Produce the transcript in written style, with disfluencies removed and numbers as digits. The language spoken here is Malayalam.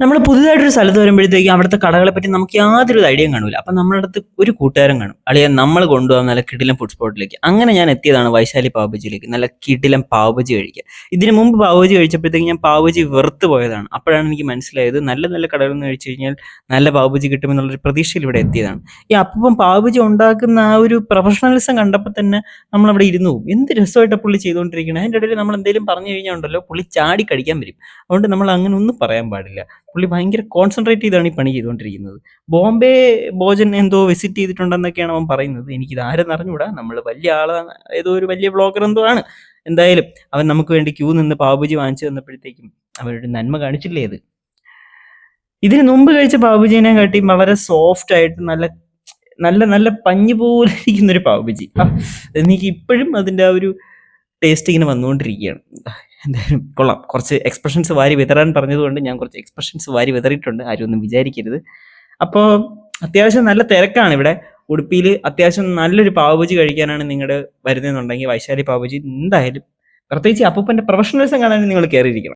നമ്മൾ പുതുതായിട്ടൊരു സ്ഥലത്ത് വരുമ്പോഴത്തേക്കും അവിടുത്തെ കടകളെ പറ്റി നമുക്ക് യാതൊരു ഐഡിയയും കാണൂല. അപ്പം നമ്മുടെ അടുത്ത് ഒരു കൂട്ടുകാരൻ കാണും. അളിയാ നമ്മൾ കൊണ്ടുപോകാം നല്ല കിടിലൻ ഫുഡ് സ്പോട്ടിലേക്ക്. അങ്ങനെ ഞാൻ എത്തിയതാണ് വൈശാലി പാവ് ബജിയിലേക്ക്. നല്ല കിടിലൻ പാവ് ബജി കഴിക്കാൻ. ഇതിന് മുമ്പ് പാവ് ബജി കഴിച്ചപ്പോഴത്തേക്കും ഞാൻ പാവ് ബജി വെറുത്ത് പോയതാണ്. അപ്പോഴാണ് എനിക്ക് മനസ്സിലായത് നല്ല നല്ല കടകളിൽ നിന്ന് കഴിച്ചു കഴിഞ്ഞാൽ നല്ല പാവ് ബജി കിട്ടുമെന്നുള്ളൊരു പ്രതീക്ഷയിൽ ഇവിടെ എത്തിയതാണ്. ഈ അപ്പം പാവ് ബജി ഉണ്ടാക്കുന്ന ആ ഒരു പ്രൊഫഷണലിസം കണ്ടപ്പോൾ തന്നെ നമ്മളവിടെ ഇരുന്നു പോകും. എന്ത് രസമായിട്ടാണ് പുള്ളി ചെയ്തുകൊണ്ടിരിക്കുന്നത്. അതിൻ്റെ ഇടയിൽ നമ്മൾ എന്തെങ്കിലും പറഞ്ഞു കഴിഞ്ഞാൽ ഉണ്ടല്ലോ പുള്ളി ചാടി കടിക്കാൻ വരും. അതുകൊണ്ട് നമ്മൾ അങ്ങനെ ഒന്നും പറയാൻ പാടില്ല. പുള്ളി ഭയങ്കര കോൺസെൻട്രേറ്റ് ചെയ്താണ് ഈ പണി ചെയ്തുകൊണ്ടിരിക്കുന്നത്. ബോംബെ ഭോജൻ എന്തോ വിസിറ്റ് ചെയ്തിട്ടുണ്ടെന്നൊക്കെയാണ് അവൻ പറയുന്നത്. എനിക്കിത് ആരെന്ന് അറിഞ്ഞൂടാ. നമ്മൾ വലിയ ആളാണ്, ഏതോ ഒരു വലിയ ബ്ലോഗർ എന്തോ ആണ്. എന്തായാലും അവൻ നമുക്ക് വേണ്ടി ക്യൂ നിന്ന് പാവുബജി വാങ്ങിച്ചു തന്നപ്പോഴത്തേക്കും അവരുടെ നന്മ കാണിച്ചില്ലേ അത്. ഇതിന് മുമ്പ് കഴിച്ച പാവുബജിനെ കാട്ടി വളരെ സോഫ്റ്റ് ആയിട്ട് നല്ല നല്ല നല്ല പഞ്ഞി പോലെ ഇരിക്കുന്നൊരു പാവുബജി. എനിക്ക് ഇപ്പോഴും അതിൻ്റെ ആ ഒരു ടേസ്റ്റ് ഇങ്ങനെ വന്നുകൊണ്ടിരിക്കുകയാണ്. എന്തായാലും കൊള്ളാം. കുറച്ച് എക്സ്പ്രഷൻസ് വാരി വിതറാൻ പറഞ്ഞതുകൊണ്ട് ഞാൻ കുറച്ച് എക്സ്പ്രഷൻസ് വാരി വിതറിയിട്ടുണ്ട്. ആരും ഒന്നും വിചാരിക്കരുത്. അപ്പോൾ അത്യാവശ്യം നല്ല തിരക്കാണ് ഇവിടെ. ഉടുപ്പിയിൽ അത്യാവശ്യം നല്ലൊരു പാവുബജി കഴിക്കാനാണ് നിങ്ങളുടെ വരുന്നതെന്നുണ്ടെങ്കിൽ വൈശാലി പാവുബജി എന്തായാലും, പ്രത്യേകിച്ച് അപ്പൂപ്പൻ്റെ പ്രൊഫഷണലിസം കാണാൻ നിങ്ങൾ കയറിയിരിക്കണം.